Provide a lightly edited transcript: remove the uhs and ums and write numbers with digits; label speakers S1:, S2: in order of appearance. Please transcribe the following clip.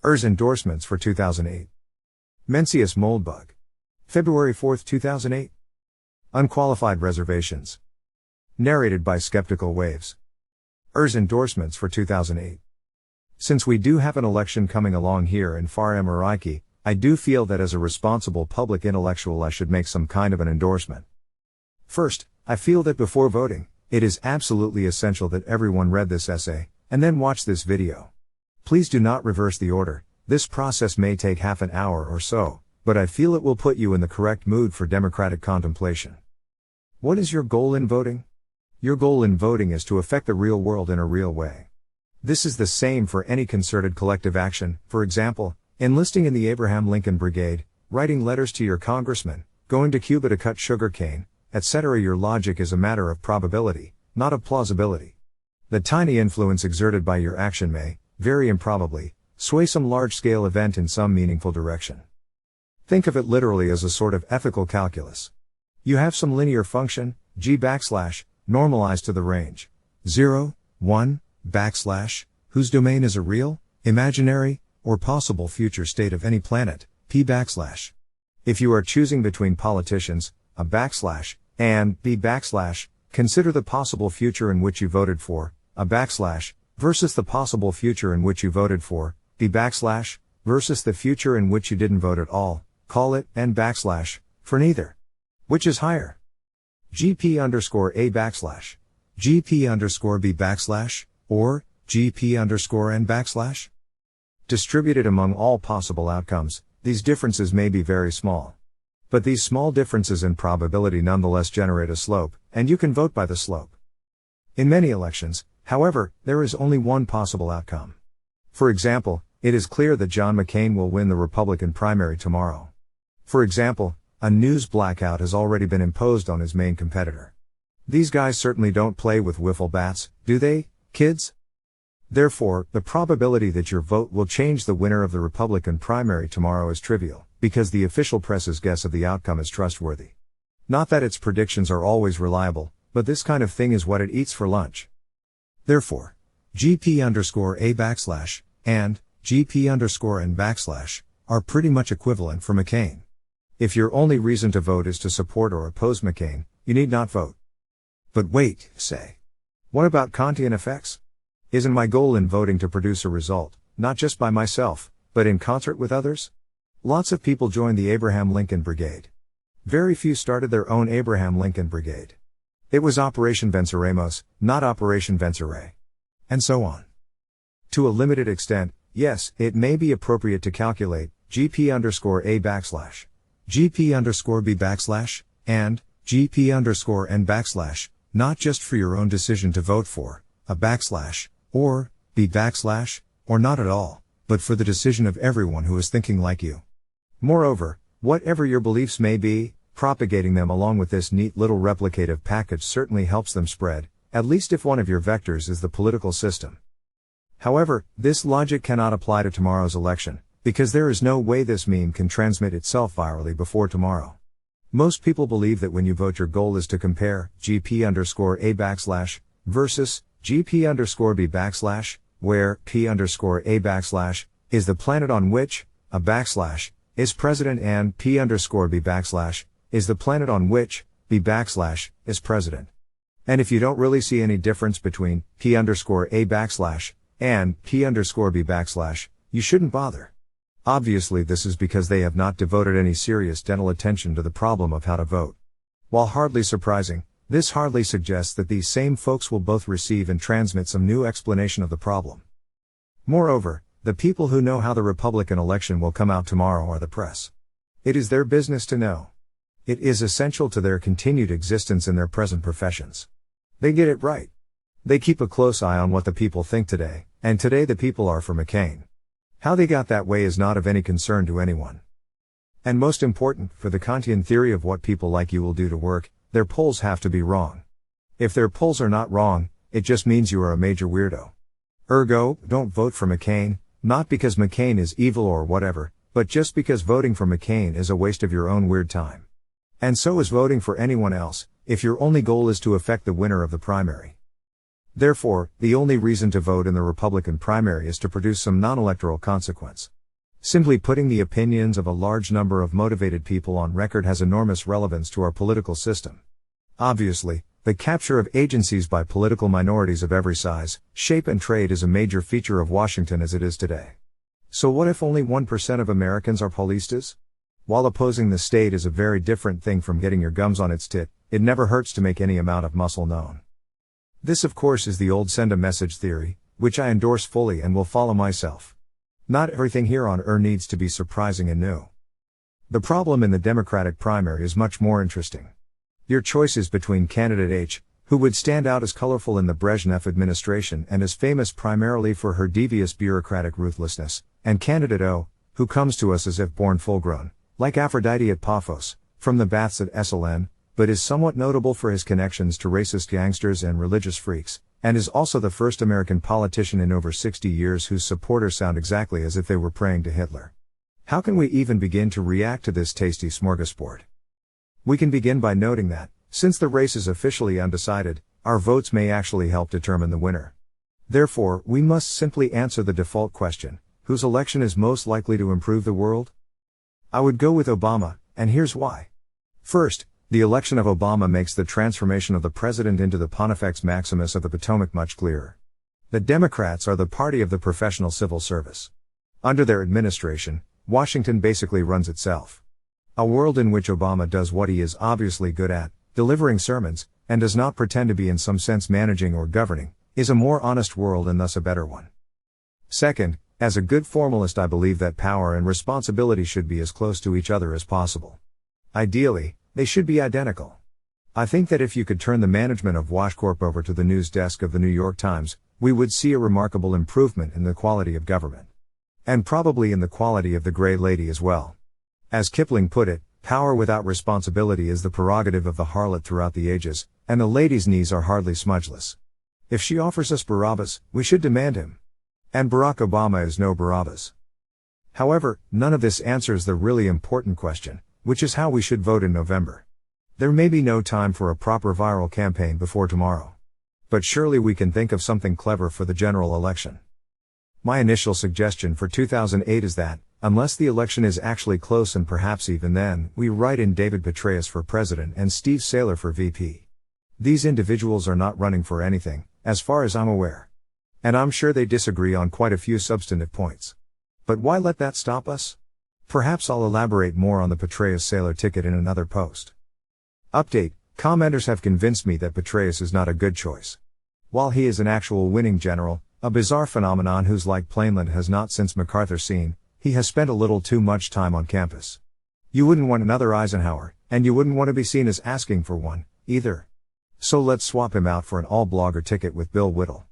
S1: Endorsements for 2008. Mencius Moldbug. February 4, 2008. Unqualified Reservations. Narrated by Skeptical Waves. Endorsements for 2008. Since we do have an election coming along here in Far Emiriki, I do feel that as a responsible public intellectual I should make some kind of an endorsement. First, I feel that before voting, it is absolutely essential that everyone read this essay, and then watch this video. Please do not reverse the order. This process may take half an hour or so, but I feel it will put you in the correct mood for democratic contemplation. What is your goal in voting? Your goal in voting is to affect the real world in a real way. This is the same for any concerted collective action, for example, enlisting in the Abraham Lincoln Brigade, writing letters to your congressman, going to Cuba to cut sugar cane, etc. Your logic is a matter of probability, not of plausibility. The tiny influence exerted by your action may, very improbably, sway some large-scale event in some meaningful direction. Think of it literally as a sort of ethical calculus. You have some linear function, g backslash, normalized to the range 0, 1, backslash, whose domain is a real, imaginary, or possible future state of any planet, p backslash. If you are choosing between politicians, a backslash, and b backslash, consider the possible future in which you voted for, a backslash, versus the possible future in which you voted for, b backslash, versus the future in which you didn't vote at all, call it n backslash, for neither. Which is higher? GP underscore a backslash, GP underscore b backslash, or GP underscore n backslash? Distributed among all possible outcomes, these differences may be very small. But these small differences in probability nonetheless generate a slope, and you can vote by the slope. In many elections, however, there is only one possible outcome. For example, it is clear that John McCain will win the Republican primary tomorrow. For example, a news blackout has already been imposed on his main competitor. These guys certainly don't play with wiffle bats, do they, kids? Therefore, the probability that your vote will change the winner of the Republican primary tomorrow is trivial, because the official press's guess of the outcome is trustworthy. Not that its predictions are always reliable, but this kind of thing is what it eats for lunch. Therefore, GP underscore a backslash, and GP underscore n backslash, are pretty much equivalent for McCain. If your only reason to vote is to support or oppose McCain, you need not vote. But wait, say. What about Kantian effects? Isn't my goal in voting to produce a result, not just by myself, but in concert with others? Lots of people joined the Abraham Lincoln Brigade. Very few started their own Abraham Lincoln Brigade. It was Operation Venceremos, not Operation Venceré. And so on. To a limited extent, yes, it may be appropriate to calculate GP underscore a backslash, GP underscore b backslash, and GP underscore n backslash, not just for your own decision to vote for, a backslash, or b backslash, or not at all, but for the decision of everyone who is thinking like you. Moreover, whatever your beliefs may be, propagating them along with this neat little replicative package certainly helps them spread, at least if one of your vectors is the political system. However, this logic cannot apply to tomorrow's election, because there is no way this meme can transmit itself virally before tomorrow. Most people believe that when you vote your goal is to compare GP underscore a backslash versus GP underscore b backslash, where P underscore a backslash is the planet on which a backslash is president and P underscore b backslash is the planet on which b backslash is president. And if you don't really see any difference between P underscore a backslash and P underscore b backslash, you shouldn't bother. Obviously this is because they have not devoted any serious dental attention to the problem of how to vote. While hardly surprising, this hardly suggests that these same folks will both receive and transmit some new explanation of the problem. Moreover, the people who know how the Republican election will come out tomorrow are the press. It is their business to know. It is essential to their continued existence in their present professions. They get it right. They keep a close eye on what the people think today, and today the people are for McCain. How they got that way is not of any concern to anyone. And most important, for the Kantian theory of what people like you will do to work, their polls have to be wrong. If their polls are not wrong, it just means you are a major weirdo. Ergo, don't vote for McCain, not because McCain is evil or whatever, but just because voting for McCain is a waste of your own weird time. And so is voting for anyone else, if your only goal is to affect the winner of the primary. Therefore, the only reason to vote in the Republican primary is to produce some non-electoral consequence. Simply putting the opinions of a large number of motivated people on record has enormous relevance to our political system. Obviously, the capture of agencies by political minorities of every size, shape and trade is a major feature of Washington as it is today. So what if only 1% of Americans are Paulistas? While opposing the state is a very different thing from getting your gums on its tit, it never hurts to make any amount of muscle known. This of course is the old send a message theory, which I endorse fully and will follow myself. Not everything here on Earth needs to be surprising and new. The problem in the Democratic primary is much more interesting. Your choice is between candidate H, who would stand out as colorful in the Brezhnev administration and is famous primarily for her devious bureaucratic ruthlessness, and candidate O, who comes to us as if born full-grown, like Aphrodite at Paphos, from the baths at SLN, but is somewhat notable for his connections to racist gangsters and religious freaks, and is also the first American politician in over 60 years whose supporters sound exactly as if they were praying to Hitler. How can we even begin to react to this tasty smorgasbord? We can begin by noting that, since the race is officially undecided, our votes may actually help determine the winner. Therefore, we must simply answer the default question, whose election is most likely to improve the world? I would go with Obama, and here's why. First, the election of Obama makes the transformation of the president into the Pontifex Maximus of the Potomac much clearer. The Democrats are the party of the professional civil service. Under their administration, Washington basically runs itself. A world in which Obama does what he is obviously good at, delivering sermons, and does not pretend to be in some sense managing or governing, is a more honest world and thus a better one. Second, as a good formalist I believe that power and responsibility should be as close to each other as possible. Ideally, they should be identical. I think that if you could turn the management of WashCorp over to the news desk of the New York Times, we would see a remarkable improvement in the quality of government. And probably in the quality of the Grey Lady as well. As Kipling put it, power without responsibility is the prerogative of the harlot throughout the ages, and the lady's knees are hardly smudgeless. If she offers us Barabbas, we should demand him. And Barack Obama is no Barabbas. However, none of this answers the really important question, which is how we should vote in November. There may be no time for a proper viral campaign before tomorrow. But surely we can think of something clever for the general election. My initial suggestion for 2008 is that, unless the election is actually close and perhaps even then, we write in David Petraeus for president and Steve Saylor for VP. These individuals are not running for anything, as far as I'm aware. And I'm sure they disagree on quite a few substantive points. But why let that stop us? Perhaps I'll elaborate more on the Petraeus-Saylor ticket in another post. Update: commenters have convinced me that Petraeus is not a good choice. While he is an actual winning general, a bizarre phenomenon whose like Plainland has not since MacArthur seen, he has spent a little too much time on campus. You wouldn't want another Eisenhower, and you wouldn't want to be seen as asking for one, either. So let's swap him out for an all-blogger ticket with Bill Whittle.